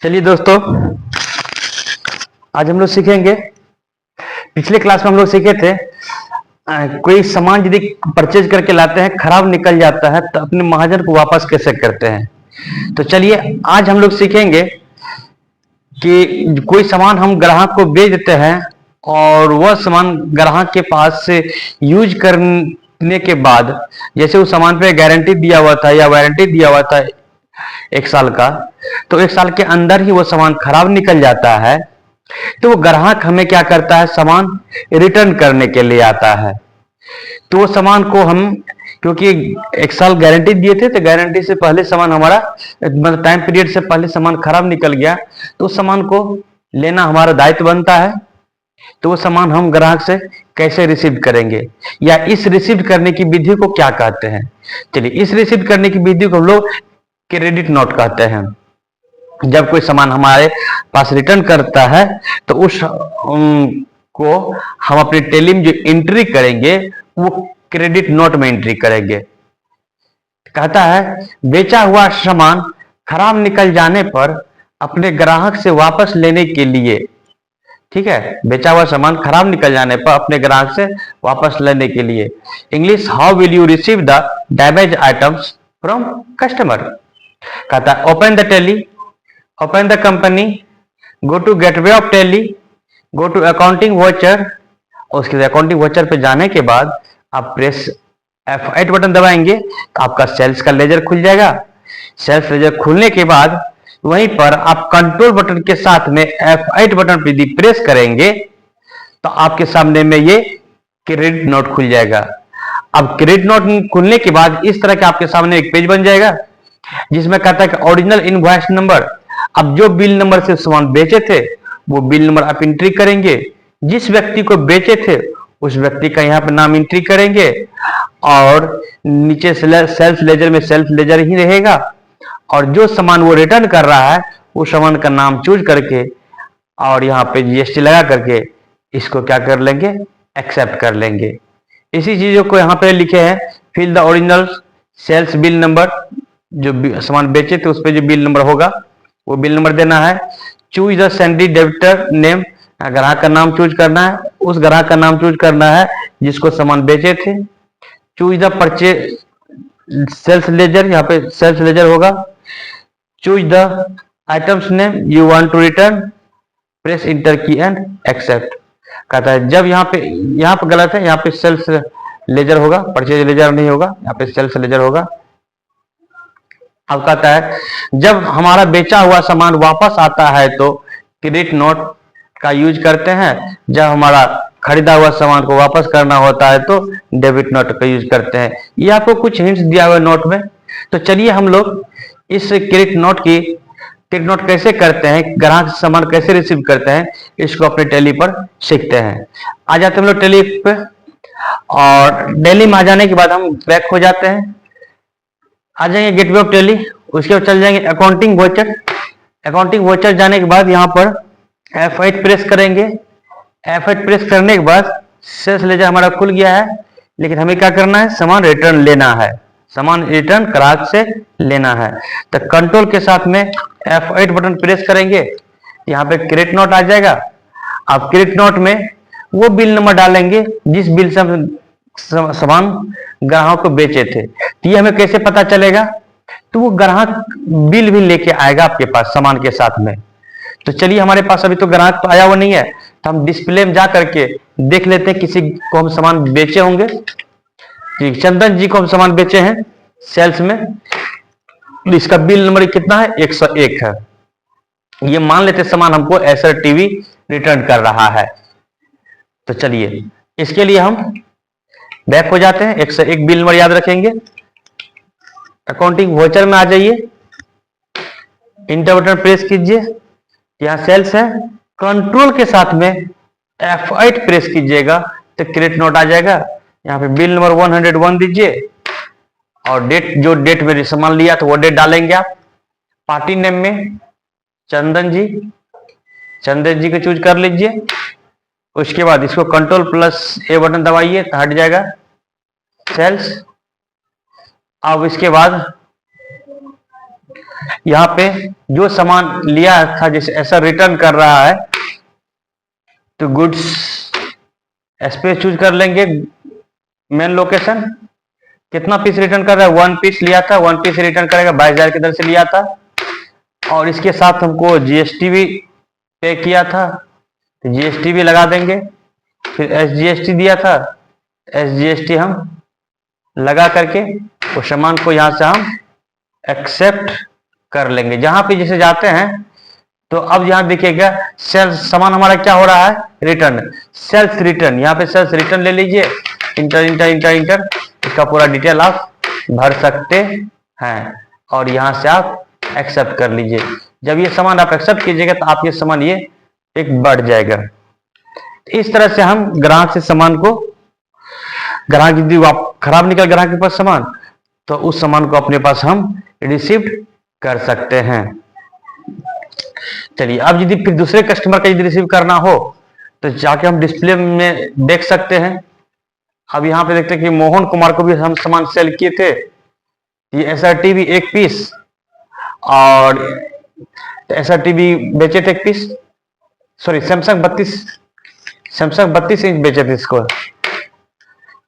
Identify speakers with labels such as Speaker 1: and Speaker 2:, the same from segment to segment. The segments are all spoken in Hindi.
Speaker 1: चलिए दोस्तों, आज हम लोग सीखेंगे। पिछले क्लास में हम लोग सीखे थे कोई सामान यदि परचेज करके लाते हैं, खराब निकल जाता है तो अपने महाजन को वापस कैसे करते हैं। तो चलिए आज हम लोग सीखेंगे कि कोई सामान हम ग्राहक को बेच देते हैं और वह सामान ग्राहक के पास से यूज करने के बाद, जैसे उस सामान पे गारंटी दिया हुआ था या वारंटी दिया हुआ था 1 साल का, तो 1 साल के अंदर ही वो सामान खराब निकल जाता है तो वो ग्राहक हमें क्या करता है, सामान रिटर्न करने के लिए आता है। तो वो सामान को हम, क्योंकि 1 साल गारंटी दिए थे तो गारंटी से पहले सामान हमारा, मतलब टाइम पीरियड से पहले सामान खराब निकल गया, तो उस सामान को लेना हमारा दायित्व बनता है। तो वो सामान हम ग्राहक से कैसे रिसीव करेंगे या इस रिसीव करने की विधि को क्या कहते हैं। चलिए, इस रिसीव करने की विधि को हम लोग क्रेडिट नोट कहते हैं। जब कोई सामान हमारे पास रिटर्न करता है तो उस को हम अपनी टेली में जो एंट्री करेंगे वो क्रेडिट नोट में एंट्री करेंगे। कहता है बेचा हुआ सामान खराब निकल जाने पर अपने ग्राहक से वापस लेने के लिए, ठीक है, बेचा हुआ सामान खराब निकल जाने पर अपने ग्राहक से वापस लेने के लिए, English, how will you receive the damage items from customer. कहता है open the Tally, open the company, go to gateway of Tally, go to accounting voucher. उसके बाद अकाउंटिंग वाउचर पे जाने के बाद आप प्रेस F8 बटन दबाएंगे तो आपका सेल्स का लेजर खुल जाएगा। सेल्स लेजर खुलने के बाद वहीं पर आप कंट्रोल बटन के साथ में F8 बटन पे यदि प्रेस करेंगे तो आपके सामने में ये क्रेडिट नोट खुल जाएगा। अब क्रेडिट नोट खुलने के बाद इस तरह के आपके सामने एक पेज बन जाएगा जिसमें कहता है कि ओरिजिनल इनवॉइस नंबर। अब जो बिल नंबर से सामान बेचे थे वो बिल नंबर आप एंट्री करेंगे, जिस व्यक्ति को बेचे थे उस व्यक्ति का यहाँ पे नाम एंट्री करेंगे और नीचे सेल्स लेजर में सेल्स लेजर ही रहेगा और जो सामान वो रिटर्न कर रहा है उस सामान का नाम चूज करके और यहाँ पे जीएसटी लगा करके इसको क्या कर लेंगे, एक्सेप्ट कर लेंगे। इसी चीजों को यहाँ पे लिखे हैं, fill the original sales bill number. जो सामान बेचे थे उस पर जो बिल नंबर होगा वो बिल नंबर देना है। Choose the sandy debtor name, ग्राहक का नाम चूज करना है, उस ग्राहक का नाम चूज करना है जिसको सामान बेचे थे। Choose the purchase sales ledger, यहाँ पे सेल्स लेजर होगा। Choose the items name you want to return, press enter key and accept. कहता है जब यहाँ पे गलत है, यहाँ पे सेल्स लेजर होगा, परचेज लेजर नहीं होगा, यहाँ पे सेल्स लेजर होगा। अब कहता है जब हमारा बेचा हुआ सामान वापस आता है तो क्रेडिट नोट का यूज करते हैं, जब हमारा खरीदा हुआ सामान को वापस करना होता है तो डेबिट नोट का यूज करते हैं। ये आपको कुछ हिंट्स दिया हुआ है नोट में। तो चलिए हम लोग इस क्रेडिट नोट कैसे करते हैं, ग्राहक सामान कैसे रिसीव करते हैं, इसको अपने टेली पर सीखते हैं। आ जाते हैं हम लोग टेली पे और टेली में आ जाने के बाद हम बैक हो जाते हैं, आ जाएंगे गेटवे ऑफ टेली, उसके बाद चल जाएंगे अकाउंटिंग वाउचर। अकाउंटिंग वाउचर जाने के बाद यहाँ पर F8 प्रेस करेंगे। F8 प्रेस करने के बाद सेल्स लेजर हमारा खुल गया है, लेकिन हमें क्या करना है, सामान रिटर्न लेना है, सामान रिटर्न ग्राहक से लेना है। तो कंट्रोल के साथ में F8 बटन प्रेस करेंगे, यहाँ पे क्रेडिट नोट आ जाएगा। आप क्रेडिट नोट में वो बिल नंबर डालेंगे जिस बिल से हम सामान ग्राहक को बेचे थे। तो ये हमें कैसे पता चलेगा, तो वो ग्राहक बिल भी लेके आएगा आपके पास सामान के साथ में। तो चलिए, हमारे पास अभी तो ग्राहक तो आया हुआ नहीं है, तो हम डिस्प्ले में जा करके देख लेते हैं किसी को हम सामान बेचे होंगे। चंदन जी को हम सामान बेचे हैं सेल्स में, इसका बिल नंबर कितना है, 101 है। ये मान लेते सामान हमको एसर टीवी रिटर्न कर रहा है। तो चलिए इसके लिए हम बैक हो जाते हैं, 101 बिल नंबर याद रखेंगे। अकाउंटिंग वाउचर में आ जाइए, इंटर बटन प्रेस कीजिए, यहाँ सेल्स है, कंट्रोल के साथ में F8 प्रेस कीजिएगा तो क्रेडिट नोट आ जाएगा। यहाँ पे बिल नंबर 101 दीजिए और डेट, जो डेट में सामान लिया तो वो डेट डालेंगे आप। पार्टी नेम में चंदन जी को चूज कर लीजिए। उसके बाद इसको कंट्रोल+A बटन दबाइए तो हट जाएगा सेल्स। अब इसके बाद यहाँ पे जो सामान लिया था जैसे ऐसा रिटर्न कर रहा है तो गुड्स स्पेस चूज कर लेंगे, मेन लोकेशन, कितना पीस रिटर्न कर रहा है, 1 पीस लिया था, 1 पीस रिटर्न करेगा, 22,000 की दर से लिया था और इसके साथ हमको जीएसटी भी पे किया था तो जीएसटी भी लगा देंगे। फिर एसजीएसटी दिया था, एसजीएसटी हम लगा करके उस सामान को यहाँ से हम एक्सेप्ट कर लेंगे। जहां पे जैसे जाते हैं तो अब यहाँ देखिएगा सेल्स सामान हमारा क्या हो रहा है, रिटर्न, सेल्स रिटर्न, यहाँ पे सेल्स रिटर्न ले लीजिए, इंटर इंटर इंटर इंटर, इसका पूरा डिटेल आप भर सकते हैं और यहाँ से आप एक्सेप्ट कर लीजिए। जब ये सामान आप एक्सेप्ट कीजिएगा तो आप ये सामान ये एक बढ़ जाएगा। इस तरह से हम ग्राहक से सामान को, ग्राहक यदि खराब निकल ग्राहक के पास सामान तो उस सामान को अपने पास हम रिसीव कर सकते हैं। चलिए अब यदि फिर दूसरे कस्टमर का यदि रिसीव करना हो तो जाके हम डिस्प्ले में देख सकते हैं। अब यहाँ पे देखते हैं कि मोहन कुमार को भी हम सामान सेल किए थे, ये एसआर टीवी 1 पीस और एसआर टीवी बेचे थे 1 पीस, सॉरी सैमसंग 32 इंच बेचे थे इसको।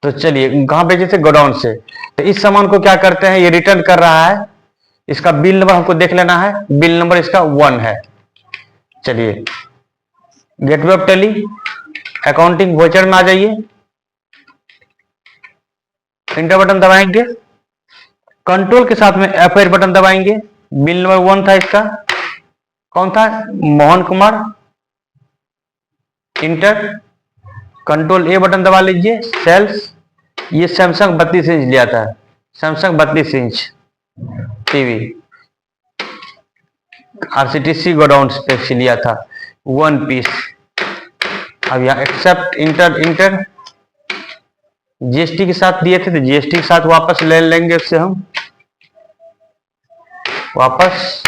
Speaker 1: तो चलिए कहाँ बेचे थे, गोडाउन से। तो इस सामान को क्या करते हैं, ये रिटर्न कर रहा है, इसका बिल नंबर हमको देख लेना है, बिल नंबर इसका 1 है। चलिए gateway of tally, accounting voucher में आ जाइए, इंटर बटन दबाएंगे, कंट्रोल के साथ में F8 बटन दबाएंगे, बिल नंबर 1 था इसका, कौन था, Mohan Kumar, inter, control A button दबा लीजिए, सेल्स, ये सैमसंग 32 इंच लिया था, Samsung 32 inch TV RCTC godown से लिया था 1 पीस। अब यहाँ एक्सेप्ट, इंटर इंटर, जीएसटी के साथ दिए थे तो जीएसटी के साथ वापस ले लेंगे उससे हम वापस,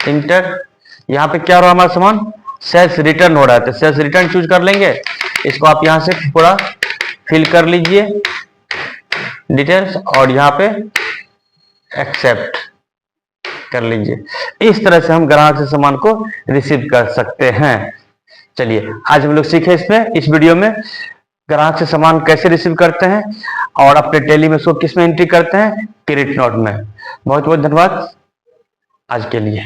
Speaker 1: इंटर। यहाँ पे क्या हो रहा है हमारा सामान, सेल्स रिटर्न हो रहा है तो सेल्स रिटर्न चूज कर लेंगे, इसको आप यहाँ से पूरा फिल कर लीजिए डिटेल्स और यहाँ पे एक्सेप्ट कर लीजिए। इस तरह से हम ग्राहक से सामान को रिसीव कर सकते हैं। चलिए आज हम लोग सीखे इसमें, इस वीडियो में ग्राहक से सामान कैसे रिसीव करते हैं और अपने टैली में उसको किस में एंट्री करते हैं, क्रेडिट नोट में। बहुत बहुत धन्यवाद आज के लिए।